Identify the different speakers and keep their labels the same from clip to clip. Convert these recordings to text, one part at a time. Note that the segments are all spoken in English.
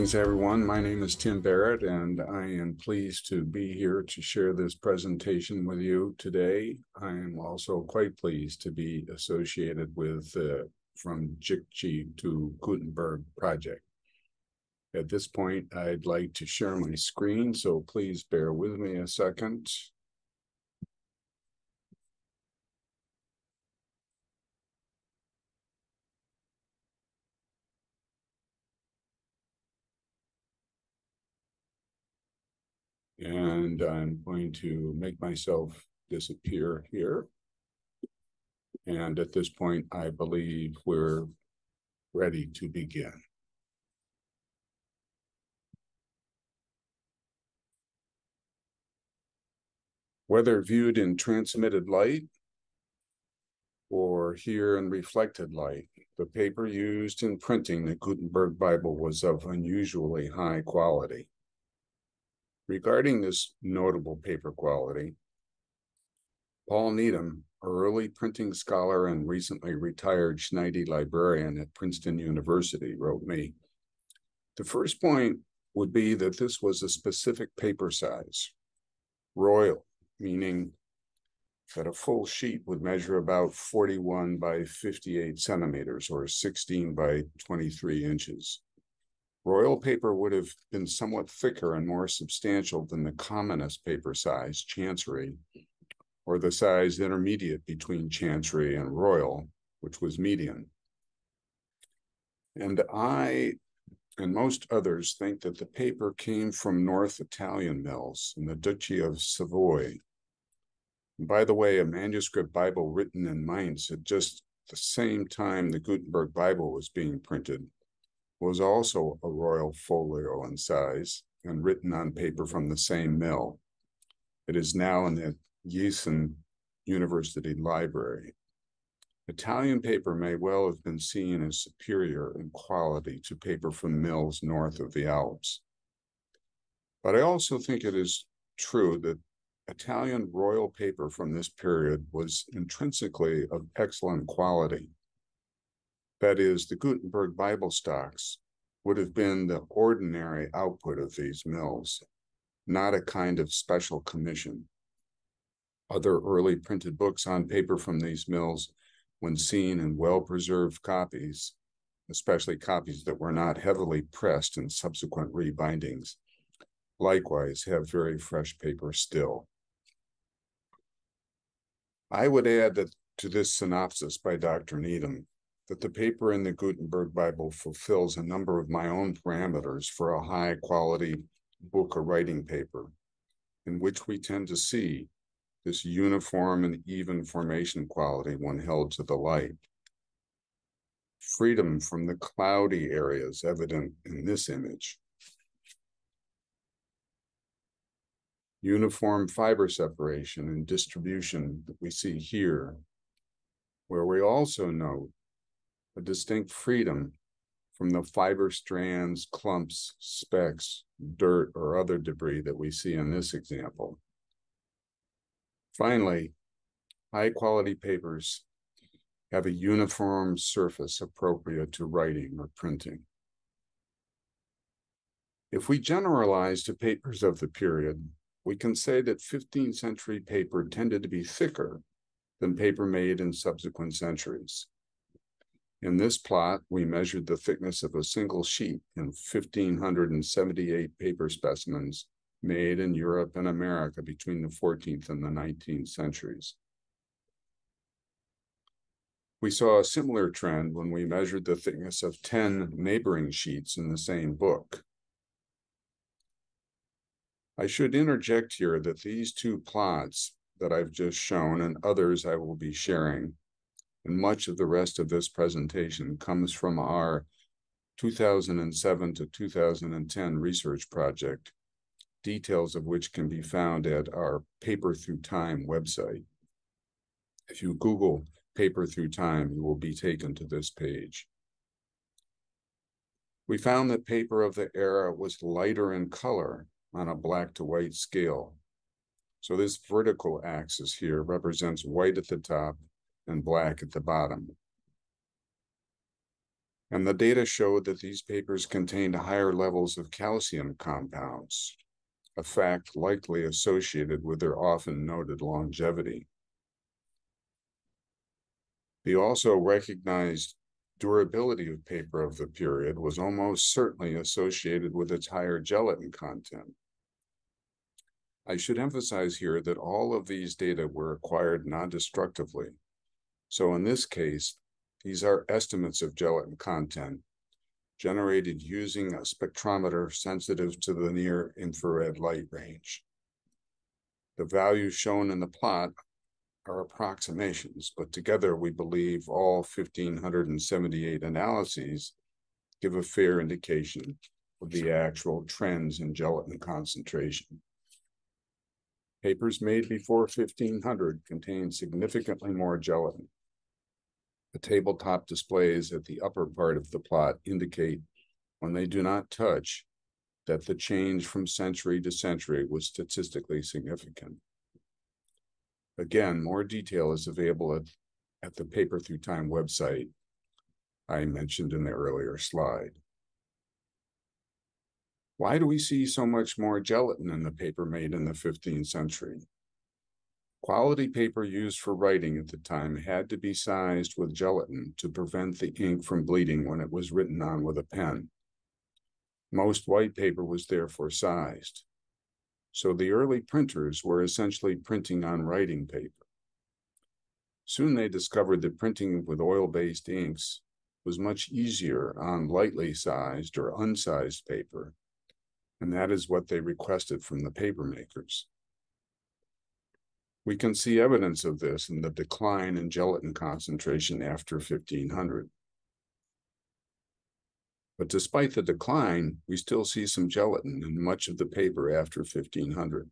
Speaker 1: Greetings, everyone. My name is Tim Barrett, and I am pleased to be here to share this presentation with you today. I am also quite pleased to be associated with From Jikji to Gutenberg Project. At this point, I'd like to share my screen, so please bear with me a second. And I'm going to make myself disappear here. And at this point, I believe we're ready to begin. Whether viewed in transmitted light or here in reflected light, the paper used in printing the Gutenberg Bible was of unusually high quality. Regarding this notable paper quality, Paul Needham, a early printing scholar and recently retired Schneidy librarian at Princeton University, wrote me, "The first point would be that this was a specific paper size, royal, meaning that a full sheet would measure about 41 by 58 centimeters or 16 by 23 inches. Royal paper would have been somewhat thicker and more substantial than the commonest paper size, Chancery, or the size intermediate between Chancery and Royal, which was median. And I and most others think that the paper came from North Italian mills in the Duchy of Savoy. And by the way, a manuscript Bible written in Mainz at just the same time the Gutenberg Bible was being printed was also a royal folio in size and written on paper from the same mill. It is now in the Gießen University Library. Italian paper may well have been seen as superior in quality to paper from mills north of the Alps. But I also think it is true that Italian royal paper from this period was intrinsically of excellent quality. That is, the Gutenberg Bible stocks would have been the ordinary output of these mills, not a kind of special commission. Other early printed books on paper from these mills, when seen in well-preserved copies, especially copies that were not heavily pressed in subsequent rebindings, likewise have very fresh paper still. I would add that to this synopsis by Dr. Needham, that the paper in the Gutenberg Bible fulfills a number of my own parameters for a high-quality book or writing paper, in which we tend to see this uniform and even formation quality when held to the light. Freedom from the cloudy areas evident in this image. Uniform fiber separation and distribution that we see here, where we also note a distinct freedom from the fiber strands, clumps, specks, dirt, or other debris that we see in this example. Finally, high-quality papers have a uniform surface appropriate to writing or printing. If we generalize to papers of the period, we can say that 15th century paper tended to be thicker than paper made in subsequent centuries. In this plot, we measured the thickness of a single sheet in 1,578 paper specimens made in Europe and America between the 14th and the 19th centuries. We saw a similar trend when we measured the thickness of 10 neighboring sheets in the same book. I should interject here that these two plots that I've just shown and others I will be sharing, and much of the rest of this presentation comes from our 2007 to 2010 research project, details of which can be found at our Paper Through Time website. If you Google Paper Through Time, you will be taken to this page. We found that paper of the era was lighter in color on a black to white scale. So this vertical axis here represents white at the top and black at the bottom. And the data showed that these papers contained higher levels of calcium compounds, a fact likely associated with their often noted longevity. The also recognized durability of paper of the period was almost certainly associated with its higher gelatin content. I should emphasize here that all of these data were acquired non-destructively. So in this case, these are estimates of gelatin content generated using a spectrometer sensitive to the near-infrared light range. The values shown in the plot are approximations, but together we believe all 1,578 analyses give a fair indication of the actual trends in gelatin concentration. Papers made before 1500 contain significantly more gelatin. The tabletop displays at the upper part of the plot indicate, when they do not touch, that the change from century to century was statistically significant. Again, more detail is available at the Paper Through Time website I mentioned in the earlier slide. Why do we see so much more gelatin in the paper made in the 15th century? Quality paper used for writing at the time had to be sized with gelatin to prevent the ink from bleeding when it was written on with a pen. Most white paper was therefore sized. So the early printers were essentially printing on writing paper. Soon they discovered that printing with oil-based inks was much easier on lightly sized or unsized paper, and that is what they requested from the paper makers. We can see evidence of this in the decline in gelatin concentration after 1500. But despite the decline, we still see some gelatin in much of the paper after 1500.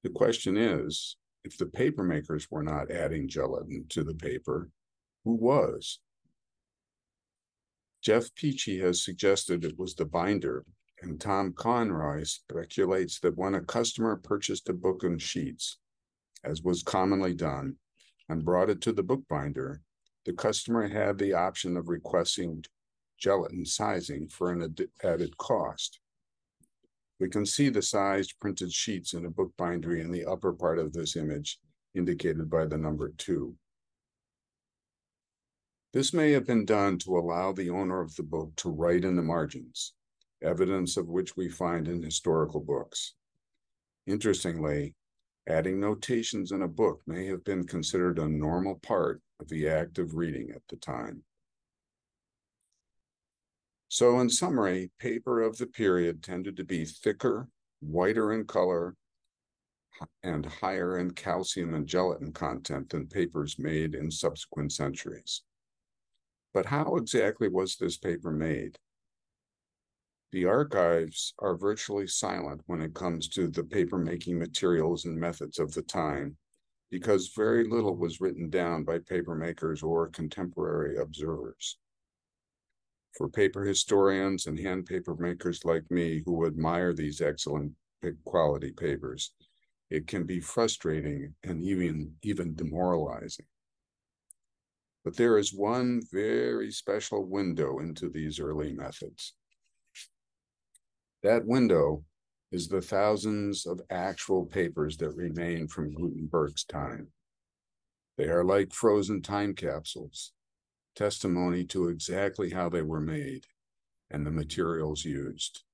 Speaker 1: The question is, if the paper makers were not adding gelatin to the paper, who was? Jeff Peachy has suggested it was the binder, and Tom Conroy speculates that when a customer purchased a book in sheets, as was commonly done, and brought it to the bookbinder, the customer had the option of requesting gelatin sizing for an added cost. We can see the sized printed sheets in a bookbindery in the upper part of this image, indicated by the number 2. This may have been done to allow the owner of the book to write in the margins, evidence of which we find in historical books. Interestingly, adding notations in a book may have been considered a normal part of the act of reading at the time. So in summary, paper of the period tended to be thicker, whiter in color, and higher in calcium and gelatin content than papers made in subsequent centuries. But how exactly was this paper made? The archives are virtually silent when it comes to the paper-making materials and methods of the time, because very little was written down by paper makers or contemporary observers. For paper historians and hand paper makers like me who admire these excellent quality papers, it can be frustrating and even demoralizing. But there is one very special window into these early methods. That window is the thousands of actual papers that remain from Gutenberg's time. They are like frozen time capsules, testimony to exactly how they were made and the materials used.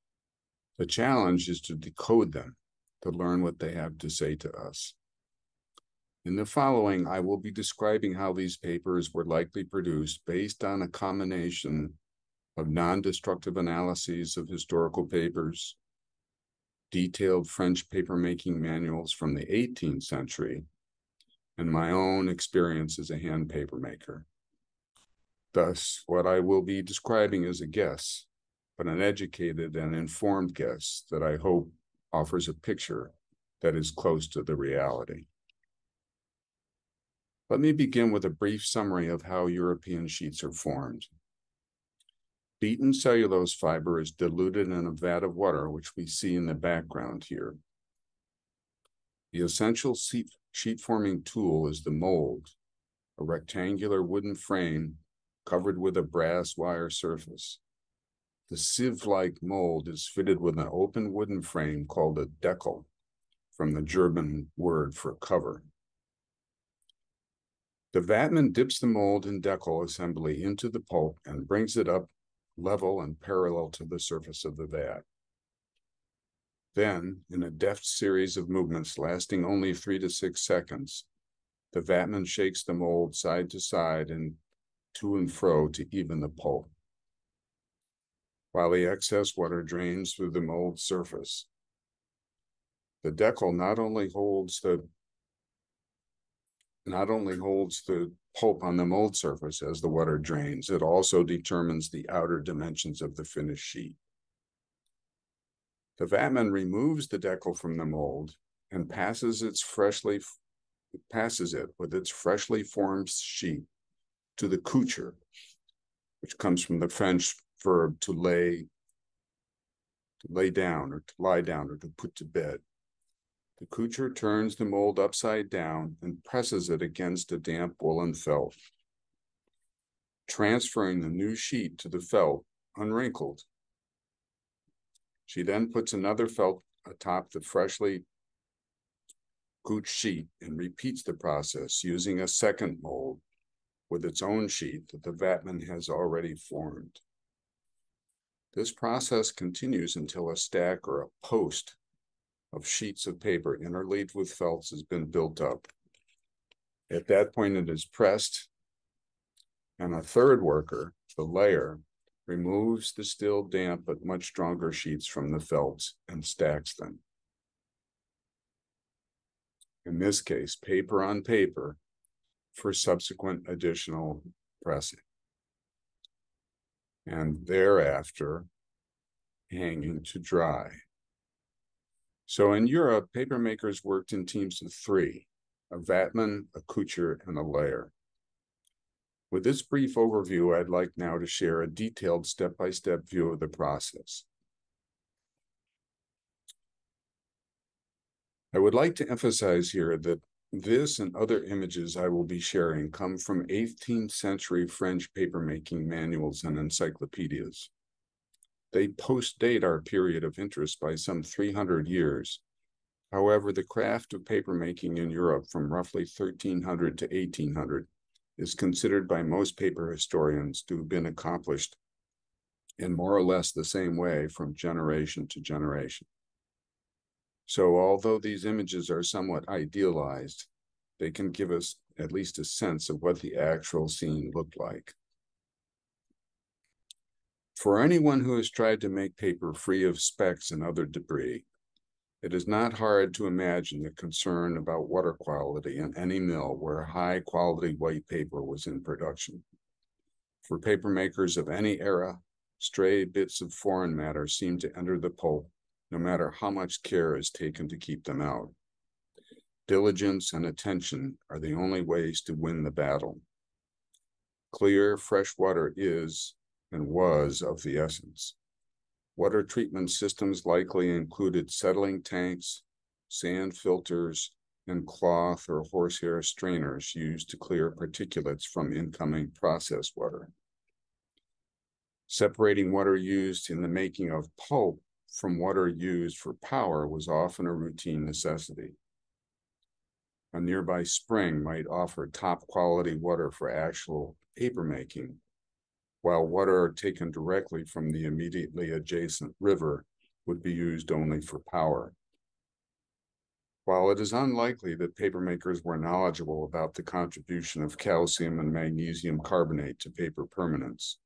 Speaker 1: The challenge is to decode them, to learn what they have to say to us. In the following, I will be describing how these papers were likely produced based on a combination of non-destructive analyses of historical papers, detailed French papermaking manuals from the 18th century, and my own experience as a hand paper maker. Thus, what I will be describing is a guess, but an educated and informed guess that I hope offers a picture that is close to the reality. Let me begin with a brief summary of how European sheets are formed. Beaten cellulose fiber is diluted in a vat of water, which we see in the background here. The essential sheet-forming tool is the mold, a rectangular wooden frame covered with a brass wire surface. The sieve-like mold is fitted with an open wooden frame called a Deckel, from the German word for cover. The vatman dips the mold and Deckel assembly into the pulp and brings it up level and parallel to the surface of the vat. Then, in a deft series of movements lasting only 3 to 6 seconds, the vatman shakes the mold side to side and to and fro to even the pulp, while the excess water drains through the mold surface. The Deckel not only holds the pulp on the mold surface as the water drains, it also determines the outer dimensions of the finished sheet. The vatman removes the Deckel from the mold and passes it with its freshly formed sheet to the coucher, which comes from the French verb to lay down, or to lie down, or to put to bed. The coucher turns the mold upside down and presses it against a damp woolen felt, transferring the new sheet to the felt unwrinkled. She then puts another felt atop the freshly couched sheet and repeats the process using a second mold with its own sheet that the vatman has already formed. This process continues until a stack or a post of sheets of paper interleaved with felts has been built up. At that point, it is pressed, and a third worker, the layer, removes the still damp but much stronger sheets from the felts and stacks them. In this case, paper on paper for subsequent additional pressing, and thereafter hanging to dry. So in Europe, paper makers worked in teams of 3, a vatman, a coucher, and a layer. With this brief overview, I'd like now to share a detailed step-by-step view of the process. I would like to emphasize here that this and other images I will be sharing come from 18th century French papermaking manuals and encyclopedias. They post-date our period of interest by some 300 years. However, the craft of papermaking in Europe from roughly 1300 to 1800 is considered by most paper historians to have been accomplished in more or less the same way from generation to generation. So although these images are somewhat idealized, they can give us at least a sense of what the actual scene looked like. For anyone who has tried to make paper free of specks and other debris, it is not hard to imagine the concern about water quality in any mill where high-quality white paper was in production. For paper makers of any era, stray bits of foreign matter seem to enter the pulp, no matter how much care is taken to keep them out. Diligence and attention are the only ways to win the battle. Clear, fresh water is and was of the essence. Water treatment systems likely included settling tanks, sand filters, and cloth or horsehair strainers used to clear particulates from incoming process water. Separating water used in the making of pulp from water used for power was often a routine necessity. A nearby spring might offer top quality water for actual paper making, while water taken directly from the immediately adjacent river would be used only for power. While it is unlikely that papermakers were knowledgeable about the contribution of calcium and magnesium carbonate to paper permanence,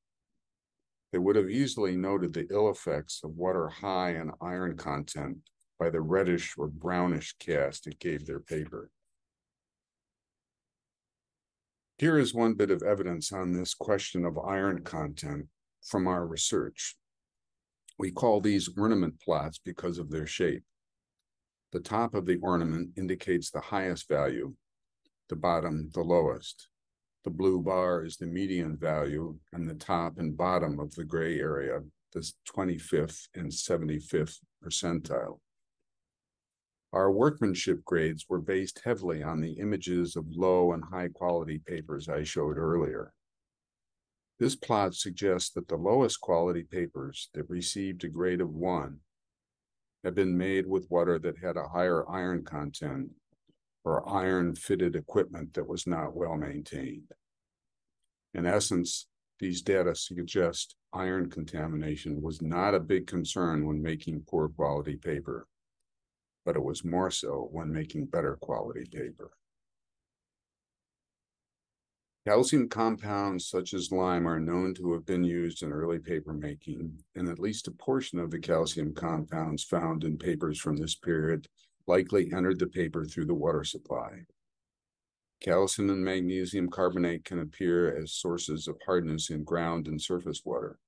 Speaker 1: they would have easily noted the ill effects of water high in iron content by the reddish or brownish cast it gave their paper. Here is one bit of evidence on this question of iron content from our research. We call these ornament plots because of their shape. The top of the ornament indicates the highest value, the bottom the lowest. The blue bar is the median value, and the top and bottom of the gray area, the 25th and 75th percentile. Our workmanship grades were based heavily on the images of low and high quality papers I showed earlier. This plot suggests that the lowest quality papers that received a grade of 1 had been made with water that had a higher iron content or iron-fitted equipment that was not well maintained. In essence, these data suggest iron contamination was not a big concern when making poor quality paper, but it was more so when making better quality paper. Calcium compounds such as lime are known to have been used in early paper making, and at least a portion of the calcium compounds found in papers from this period likely entered the paper through the water supply. Calcium and magnesium carbonate can appear as sources of hardness in ground and surface water.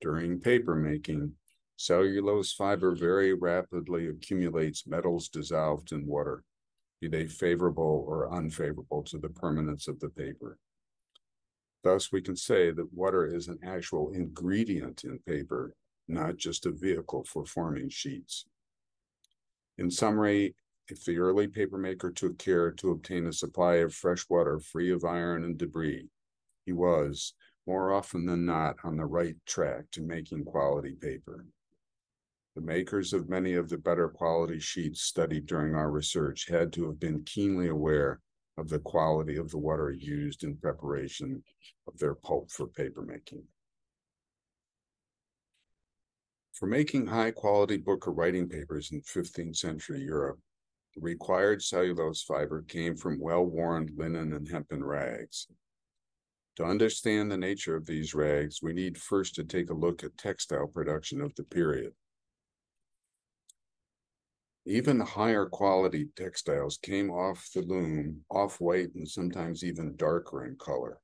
Speaker 1: During paper making, cellulose fiber very rapidly accumulates metals dissolved in water, be they favorable or unfavorable to the permanence of the paper. Thus, we can say that water is an actual ingredient in paper, not just a vehicle for forming sheets. In summary, if the early papermaker took care to obtain a supply of fresh water free of iron and debris, he was, more often than not, on the right track to making quality paper. The makers of many of the better quality sheets studied during our research had to have been keenly aware of the quality of the water used in preparation of their pulp for papermaking. For making high-quality book or writing papers in 15th century Europe, the required cellulose fiber came from well-worn linen and hempen rags. To understand the nature of these rags, we need first to take a look at textile production of the period. Even higher quality textiles came off the loom, off-white and sometimes even darker in color.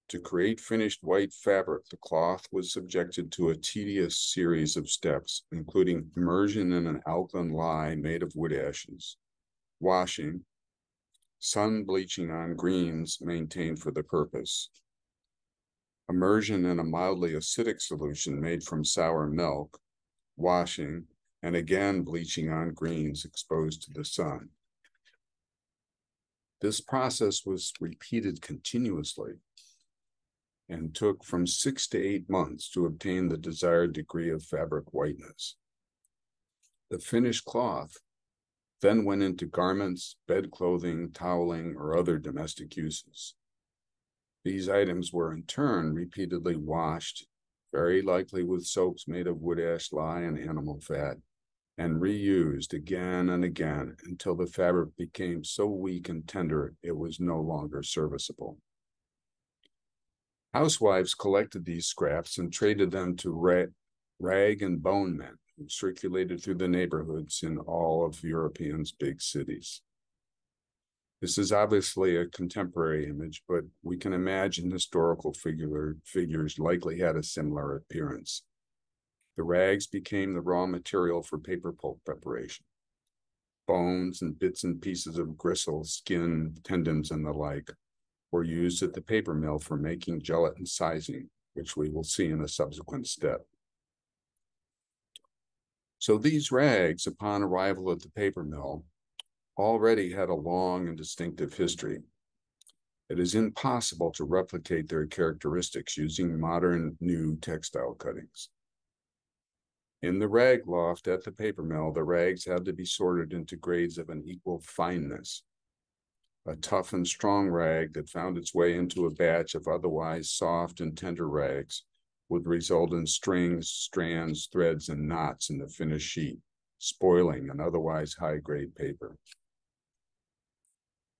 Speaker 1: To create finished white fabric, the cloth was subjected to a tedious series of steps, including immersion in an alkaline lye made of wood ashes, washing, sun bleaching on greens maintained for the purpose, immersion in a mildly acidic solution made from sour milk, washing, and again bleaching on greens exposed to the sun. This process was repeated continuously and took from 6 to 8 months to obtain the desired degree of fabric whiteness. The finished cloth then went into garments, bed clothing, toweling, or other domestic uses. These items were in turn repeatedly washed, very likely with soaps made of wood ash lye and animal fat, and reused again and again until the fabric became so weak and tender it was no longer serviceable. Housewives collected these scraps and traded them to rag and bone men who circulated through the neighborhoods in all of Europe's big cities. This is obviously a contemporary image, but we can imagine historical figures likely had a similar appearance. The rags became the raw material for paper pulp preparation. Bones and bits and pieces of gristle, skin, tendons, and the like were used at the paper mill for making gelatin sizing, which we will see in a subsequent step. So these rags, upon arrival at the paper mill, already had a long and distinctive history. It is impossible to replicate their characteristics using modern new textile cuttings. In the rag loft at the paper mill, the rags had to be sorted into grades of an equal fineness. A tough and strong rag that found its way into a batch of otherwise soft and tender rags would result in strings, strands, threads, and knots in the finished sheet, spoiling an otherwise high-grade paper.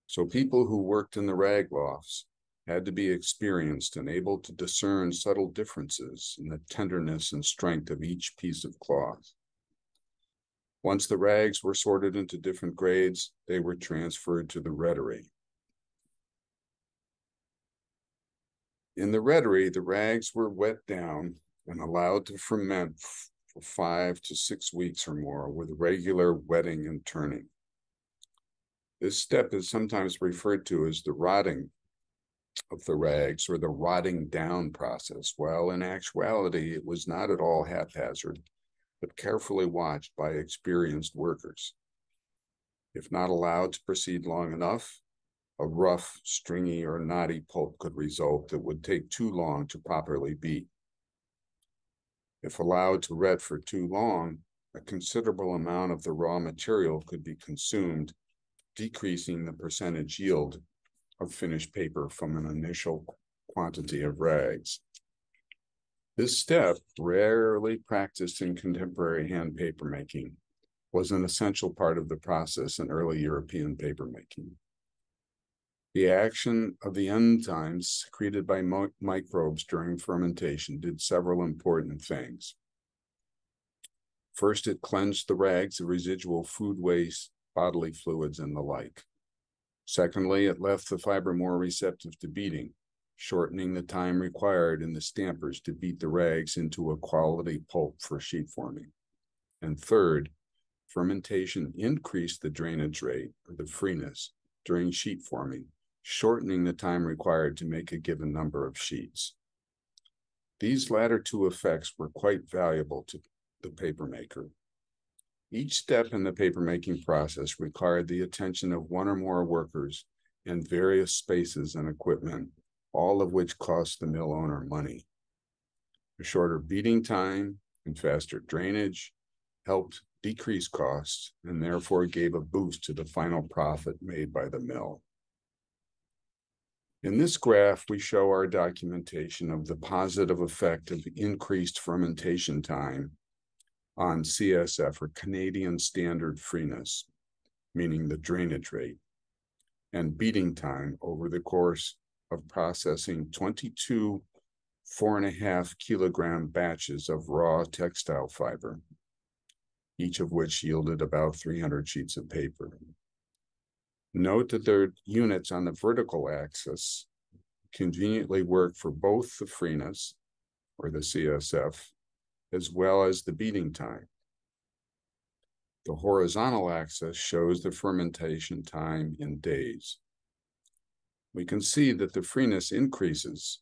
Speaker 1: So people who worked in the rag lofts had to be experienced and able to discern subtle differences in the tenderness and strength of each piece of cloth. Once the rags were sorted into different grades, they were transferred to the rhetoric. In the rhetoric, the rags were wet down and allowed to ferment for 5 to 6 weeks or more with regular wetting and turning. This step is sometimes referred to as the rotting of the rags or the rotting down process, while in actuality it was not at all haphazard, but carefully watched by experienced workers. If not allowed to proceed long enough, a rough, stringy, or knotty pulp could result that would take too long to properly beat. If allowed to ret for too long, a considerable amount of the raw material could be consumed, decreasing the percentage yield of finished paper from an initial quantity of rags. This step, rarely practiced in contemporary hand papermaking, was an essential part of the process in early European papermaking. The action of the enzymes secreted by microbes during fermentation did several important things. First, it cleansed the rags of residual food waste, bodily fluids, and the like. Secondly, it left the fiber more receptive to beating, shortening the time required in the stampers to beat the rags into a quality pulp for sheet forming. And third, fermentation increased the drainage rate, or the freeness, during sheet forming, shortening the time required to make a given number of sheets. These latter two effects were quite valuable to the papermaker. Each step in the papermaking process required the attention of one or more workers and various spaces and equipment, all of which cost the mill owner money. A shorter beating time and faster drainage helped decrease costs and therefore gave a boost to the final profit made by the mill. In this graph, we show our documentation of the positive effect of increased fermentation time on CSF, or Canadian Standard Freeness, meaning the drainage rate, and beating time over the course of processing 22 4.5 kilogram batches of raw textile fiber, each of which yielded about 300 sheets of paper. Note that their units on the vertical axis conveniently work for both the freeness, or the CSF, as well as the beating time. The horizontal axis shows the fermentation time in days. We can see that the freeness increases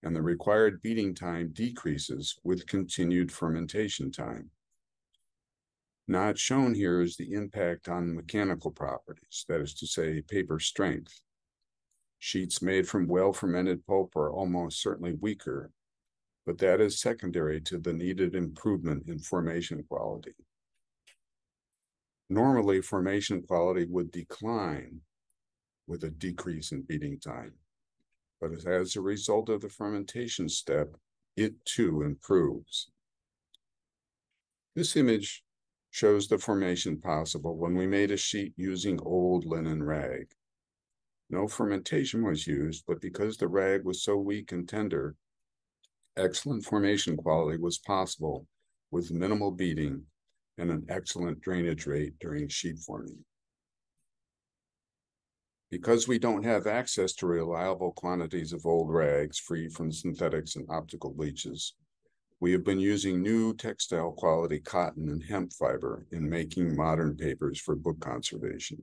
Speaker 1: and the required beating time decreases with continued fermentation time. Not shown here is the impact on mechanical properties, that is to say, paper strength. Sheets made from well-fermented pulp are almost certainly weaker, but that is secondary to the needed improvement in formation quality. Normally, formation quality would decline with a decrease in beating time, but as a result of the fermentation step, it too improves. This image shows the formation possible when we made a sheet using old linen rag. No fermentation was used, but because the rag was so weak and tender, excellent formation quality was possible with minimal beating and an excellent drainage rate during sheet forming. Because we don't have access to reliable quantities of old rags free from synthetics and optical bleaches, we have been using new textile quality cotton and hemp fiber in making modern papers for book conservation.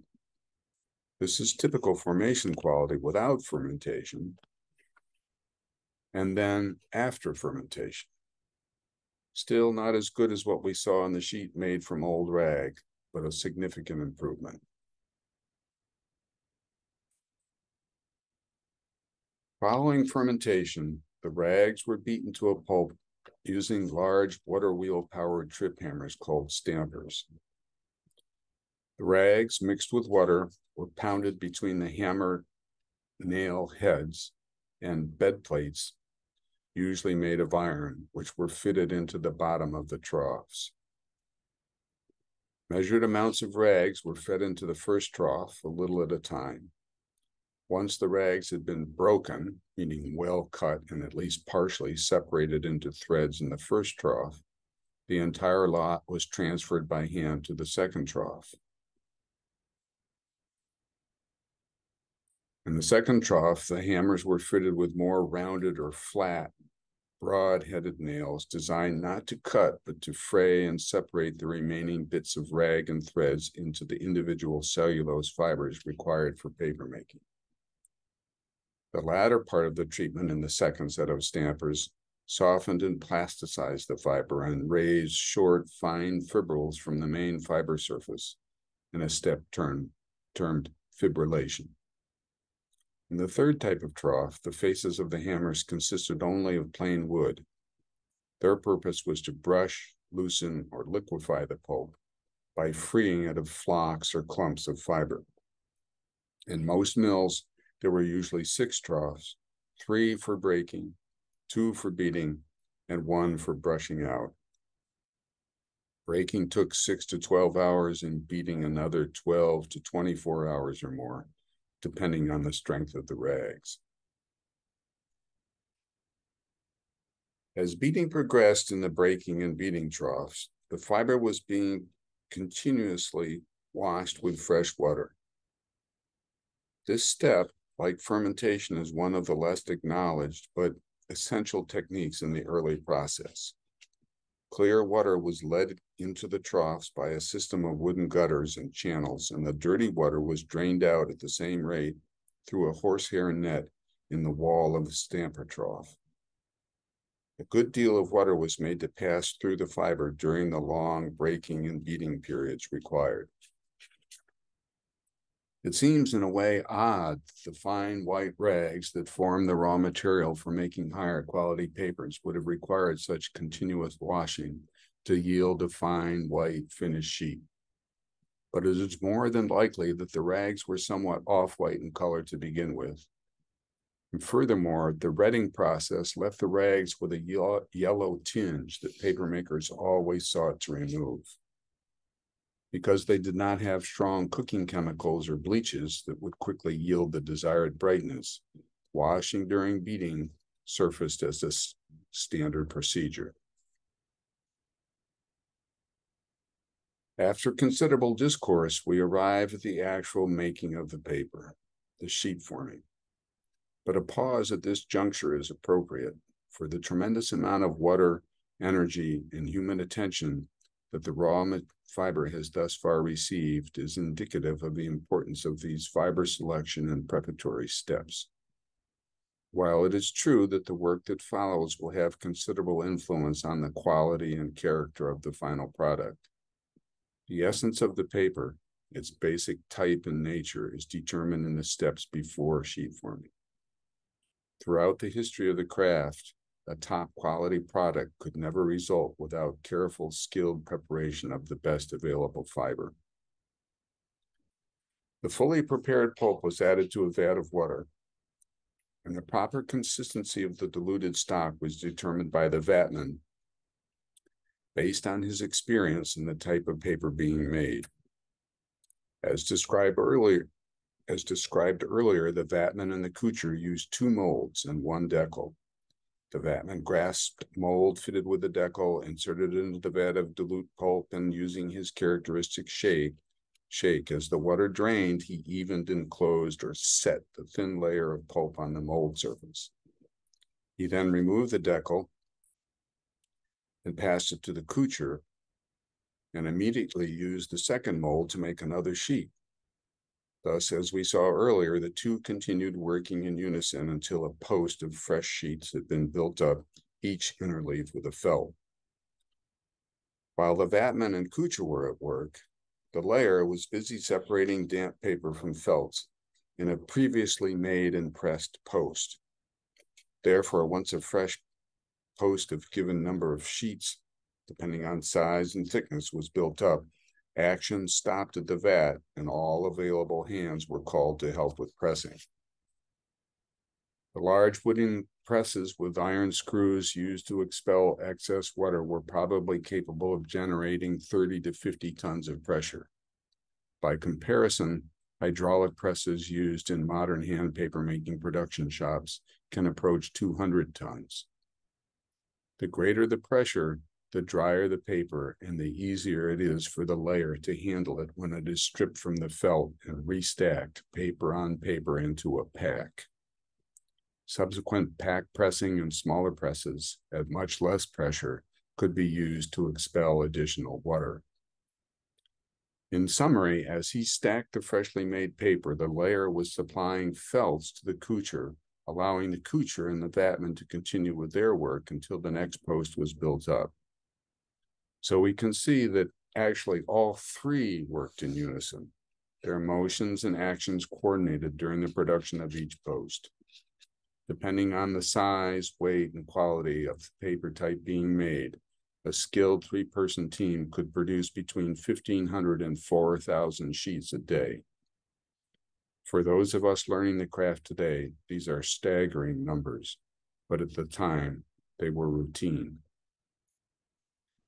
Speaker 1: This is typical formation quality without fermentation, and then after fermentation. Still not as good as what we saw on the sheet made from old rag, but a significant improvement. Following fermentation, the rags were beaten to a pulp using large water wheel-powered trip hammers called stampers. The rags, mixed with water, were pounded between the hammer nail heads and bed plates, usually made of iron, which were fitted into the bottom of the troughs. Measured amounts of rags were fed into the first trough, a little at a time. Once the rags had been broken, meaning well cut and at least partially separated into threads in the first trough, the entire lot was transferred by hand to the second trough. In the second trough, the hammers were fitted with more rounded or flat, broad-headed nails designed not to cut, but to fray and separate the remaining bits of rag and threads into the individual cellulose fibers required for papermaking. The latter part of the treatment in the second set of stampers softened and plasticized the fiber and raised short, fine fibrils from the main fiber surface in a step termed fibrillation. In the third type of trough, the faces of the hammers consisted only of plain wood. Their purpose was to brush, loosen, or liquefy the pulp by freeing it of flocks or clumps of fiber. In most mills, there were usually 6 troughs, 3 for breaking, 2 for beating, and 1 for brushing out. Breaking took 6 to 12 hours and beating another 12 to 24 hours or more, depending on the strength of the rags. As beating progressed in the breaking and beating troughs, the fiber was being continuously washed with fresh water. This step, like fermentation, is one of the less acknowledged but essential techniques in the early process. Clear water was led into the troughs by a system of wooden gutters and channels, and the dirty water was drained out at the same rate through a horsehair net in the wall of the stamper trough. A good deal of water was made to pass through the fiber during the long breaking and beating periods required. It seems in a way odd that the fine white rags that form the raw material for making higher quality papers would have required such continuous washing to yield a fine white finished sheet. But it is more than likely that the rags were somewhat off-white in color to begin with. And furthermore, the retting process left the rags with a yellow tinge that papermakers always sought to remove. Because they did not have strong cooking chemicals or bleaches that would quickly yield the desired brightness, washing during beating surfaced as a standard procedure. After considerable discourse, we arrive at the actual making of the paper, the sheet forming. But a pause at this juncture is appropriate, for the tremendous amount of water, energy, and human attention that the raw fiber has thus far received is indicative of the importance of these fiber selection and preparatory steps. While it is true that the work that follows will have considerable influence on the quality and character of the final product, the essence of the paper, its basic type and nature, is determined in the steps before sheet forming. Throughout the history of the craft, a top quality product could never result without careful, skilled preparation of the best available fiber. The fully prepared pulp was added to a vat of water, and the proper consistency of the diluted stock was determined by the vatman based on his experience in the type of paper being made. As described earlier, the vatman and the kucher used 2 molds and 1 decal. The vatman grasped mold fitted with the decal, inserted it into the vat of dilute pulp, and using his characteristic shake as the water drained, he evened, enclosed, or set the thin layer of pulp on the mold surface. He then removed the decal and passed it to the kucher, and immediately used the second mold to make another sheet. Thus, as we saw earlier, the 2 continued working in unison until a post of fresh sheets had been built up, each interleaved with a felt. While the vatman and kucher were at work, the layer was busy separating damp paper from felts in a previously made and pressed post. Therefore, once a fresh post of given number of sheets, depending on size and thickness, was built up, action stopped at the vat, and all available hands were called to help with pressing. The large wooden presses with iron screws used to expel excess water were probably capable of generating 30 to 50 tons of pressure. By comparison, hydraulic presses used in modern hand papermaking production shops can approach 200 tons. The greater the pressure, the drier the paper, and the easier it is for the layer to handle it when it is stripped from the felt and restacked paper on paper into a pack. Subsequent pack pressing and smaller presses at much less pressure could be used to expel additional water. In summary, as he stacked the freshly made paper, the layer was supplying felts to the kucher, allowing the kucher and the vatman to continue with their work until the next post was built up. So we can see that actually all 3 worked in unison. their motions and actions coordinated during the production of each post. Depending on the size, weight, and quality of the paper type being made, a skilled three-person team could produce between 1,500 and 4,000 sheets a day. For those of us learning the craft today, these are staggering numbers, but at the time, they were routine.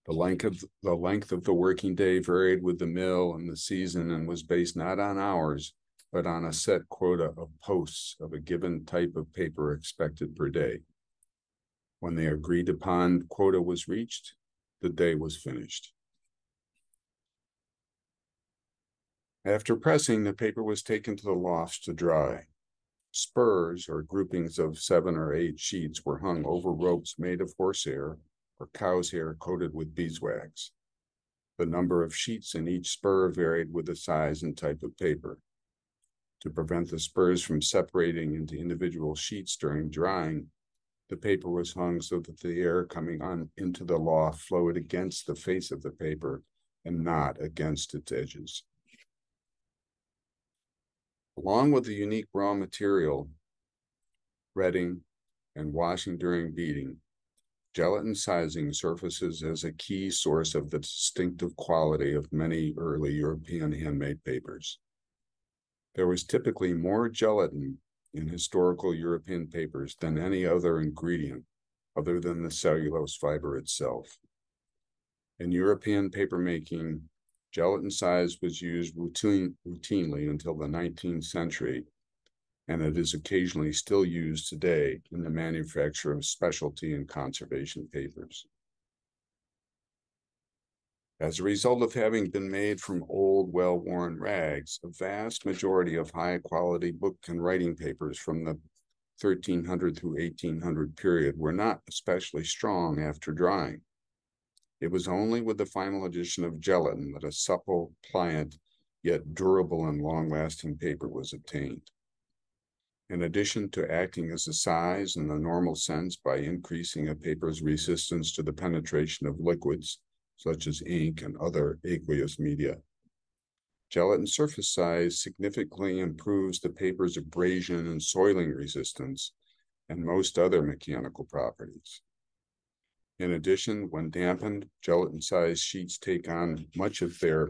Speaker 1: The length of the working day varied with the mill and the season and was based not on hours, but on a set quota of posts of a given type of paper expected per day. When the agreed upon quota was reached, the day was finished. After pressing, the paper was taken to the lofts to dry. Spurs, or groupings of 7 or 8 sheets, were hung over ropes made of horsehair or cow's hair coated with beeswax. The number of sheets in each spur varied with the size and type of paper. To prevent the spurs from separating into individual sheets during drying, the paper was hung so that the air coming on into the loft flowed against the face of the paper and not against its edges. Along with the unique raw material, retting, and washing during beating, gelatin sizing surfaces as a key source of the distinctive quality of many early European handmade papers. There was typically more gelatin in historical European papers than any other ingredient other than the cellulose fiber itself. In European papermaking, gelatin size was used routinely until the 19th century, and it is occasionally still used today in the manufacture of specialty and conservation papers. As a result of having been made from old, well-worn rags, a vast majority of high-quality book and writing papers from the 1300 through 1800 period were not especially strong after drying. It was only with the final addition of gelatin that a supple, pliant, yet durable and long-lasting paper was obtained. In addition to acting as a size in the normal sense by increasing a paper's resistance to the penetration of liquids, such as ink and other aqueous media, gelatin surface size significantly improves the paper's abrasion and soiling resistance and most other mechanical properties. In addition, when dampened, gelatin-sized sheets take on much of their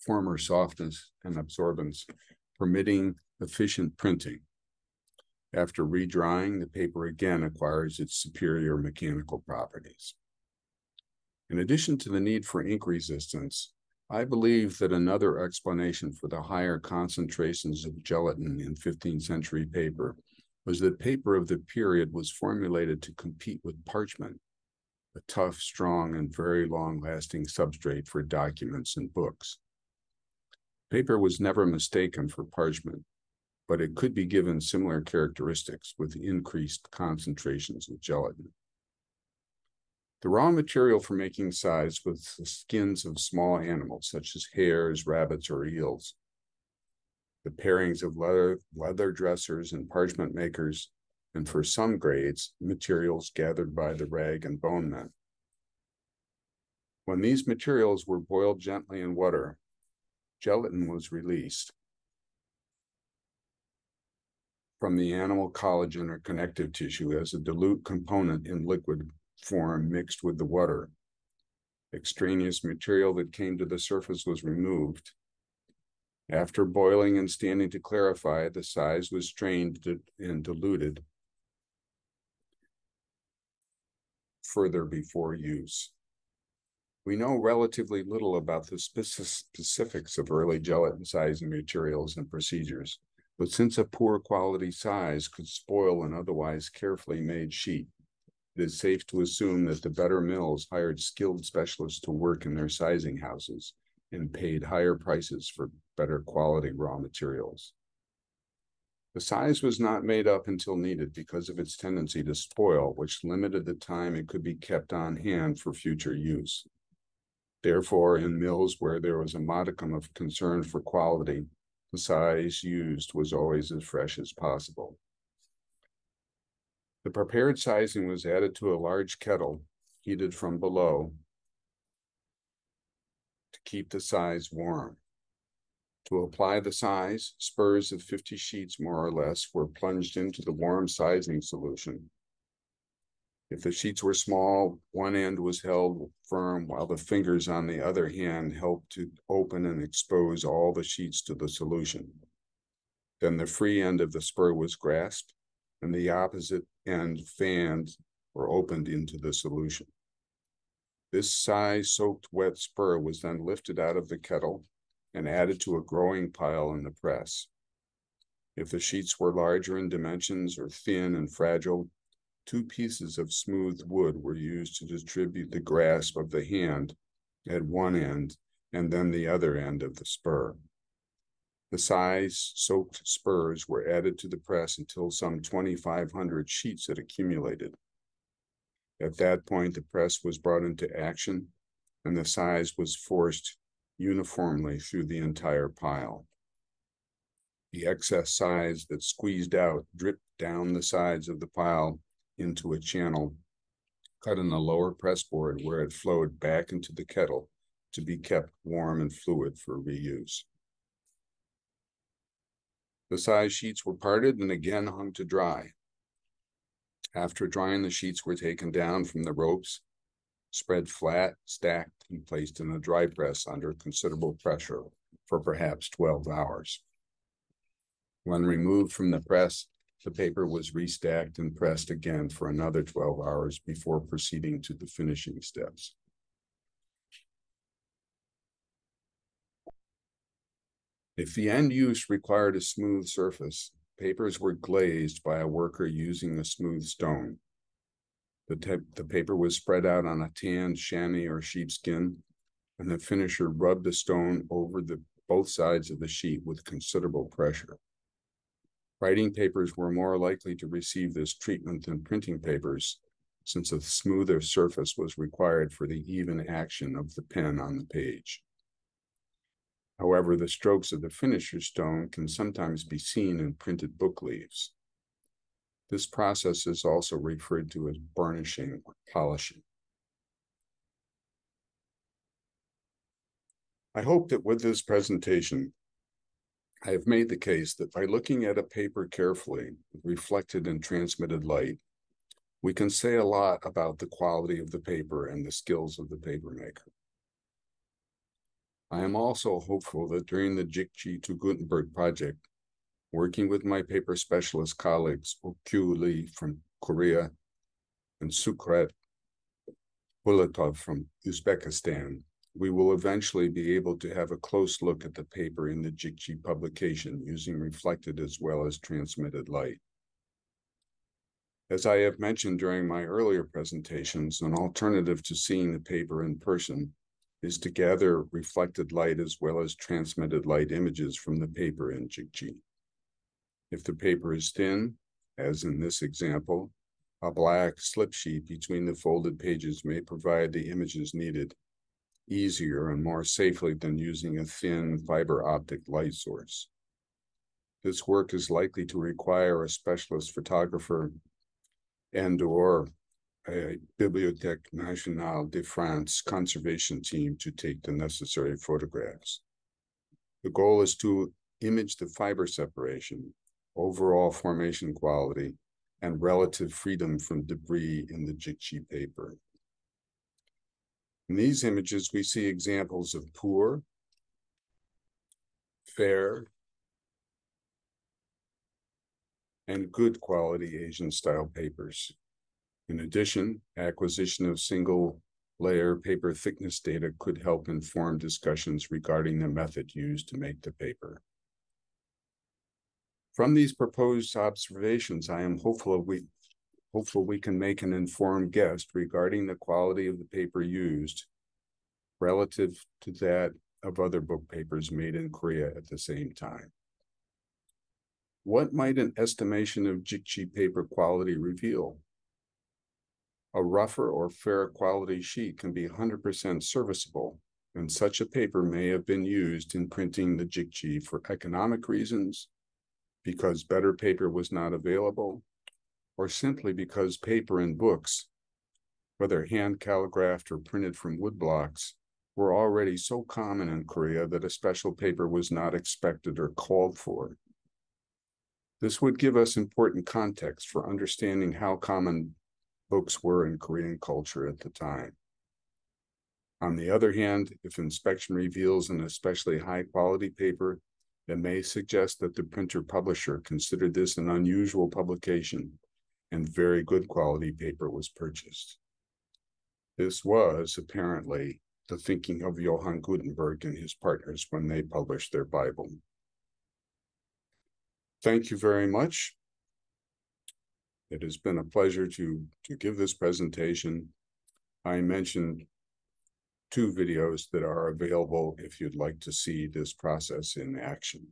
Speaker 1: former softness and absorbance, permitting efficient printing. After redrying, the paper again acquires its superior mechanical properties. In addition to the need for ink resistance, I believe that another explanation for the higher concentrations of gelatin in 15th century paper was that paper of the period was formulated to compete with parchment, a tough, strong, and very long-lasting substrate for documents and books. Paper was never mistaken for parchment, but it could be given similar characteristics with increased concentrations of gelatin. The raw material for making size was the skins of small animals, such as hares, rabbits, or eels. The parings of leather dressers and parchment makers, and for some grades, materials gathered by the rag and bone men. When these materials were boiled gently in water, gelatin was released from the animal collagen or connective tissue as a dilute component in liquid form mixed with the water. Extraneous material that came to the surface was removed. After boiling and standing to clarify, the size was strained and diluted further before use. We know relatively little about the specifics of early gelatin sizing materials and procedures, but since a poor quality size could spoil an otherwise carefully made sheet, it is safe to assume that the better mills hired skilled specialists to work in their sizing houses and paid higher prices for better quality raw materials. The size was not made up until needed because of its tendency to spoil, which limited the time it could be kept on hand for future use. Therefore, in mills where there was a modicum of concern for quality, the size used was always as fresh as possible. The prepared sizing was added to a large kettle, heated from below, to keep the size warm. To apply the size, spurs of 50 sheets more or less were plunged into the warm sizing solution. If the sheets were small, one end was held firm while the fingers on the other hand helped to open and expose all the sheets to the solution. Then the free end of the spur was grasped and the opposite end fanned or opened into the solution. This size-soaked wet spur was then lifted out of the kettle and added to a growing pile in the press. If the sheets were larger in dimensions or thin and fragile, 2 pieces of smooth wood were used to distribute the grasp of the hand at one end and then the other end of the spur. The size-soaked spurs were added to the press until some 2,500 sheets had accumulated. At that point, the press was brought into action and the size was forced uniformly through the entire pile. The excess size that squeezed out dripped down the sides of the pile into a channel cut in the lower press board where it flowed back into the kettle to be kept warm and fluid for reuse. The size sheets were parted and again hung to dry. After drying, the sheets were taken down from the ropes, spread flat, stacked, and placed in a dry press under considerable pressure for perhaps 12 hours. When removed from the press, the paper was restacked and pressed again for another 12 hours before proceeding to the finishing steps. If the end use required a smooth surface, papers were glazed by a worker using a smooth stone. The paper was spread out on a tanned chamois or sheepskin, and the finisher rubbed the stone over both sides of the sheet with considerable pressure. Writing papers were more likely to receive this treatment than printing papers, since a smoother surface was required for the even action of the pen on the page. However, the strokes of the finisher's stone can sometimes be seen in printed book leaves. This process is also referred to as burnishing or polishing. I hope that with this presentation, I have made the case that by looking at a paper carefully, reflected and transmitted light, we can say a lot about the quality of the paper and the skills of the papermaker. I am also hopeful that during the Jikji to Gutenberg Project, working with my paper specialist colleagues, Okyu Lee from Korea and Sukrat Bulatov from Uzbekistan, we will eventually be able to have a close look at the paper in the Jikji publication using reflected as well as transmitted light. As I have mentioned during my earlier presentations, an alternative to seeing the paper in person is to gather reflected light as well as transmitted light images from the paper in Jikji. If the paper is thin, as in this example, a black slip sheet between the folded pages may provide the images needed easier and more safely than using a thin fiber optic light source. This work is likely to require a specialist photographer and/or a Bibliothèque Nationale de France conservation team to take the necessary photographs. The goal is to image the fiber separation, overall formation quality, and relative freedom from debris in the Jikji paper. In these images, we see examples of poor, fair, and good quality Asian style papers. In addition, acquisition of single-layer paper thickness data could help inform discussions regarding the method used to make the paper. From these proposed observations, I am hopeful we can make an informed guess regarding the quality of the paper used relative to that of other book papers made in Korea at the same time. What might an estimation of Jikji paper quality reveal? A rougher or fair quality sheet can be 100% serviceable, and such a paper may have been used in printing the Jikji for economic reasons, because better paper was not available, or simply because paper in books, whether hand calligraphed or printed from wood blocks, were already so common in Korea that a special paper was not expected or called for. This would give us important context for understanding how common books were in Korean culture at the time. On the other hand, if inspection reveals an especially high-quality paper, it may suggest that the printer-publisher considered this an unusual publication and very good quality paper was purchased. This was apparently the thinking of Johann Gutenberg and his partners when they published their Bible. Thank you very much. It has been a pleasure to give this presentation. I mentioned 2 videos that are available if you'd like to see this process in action.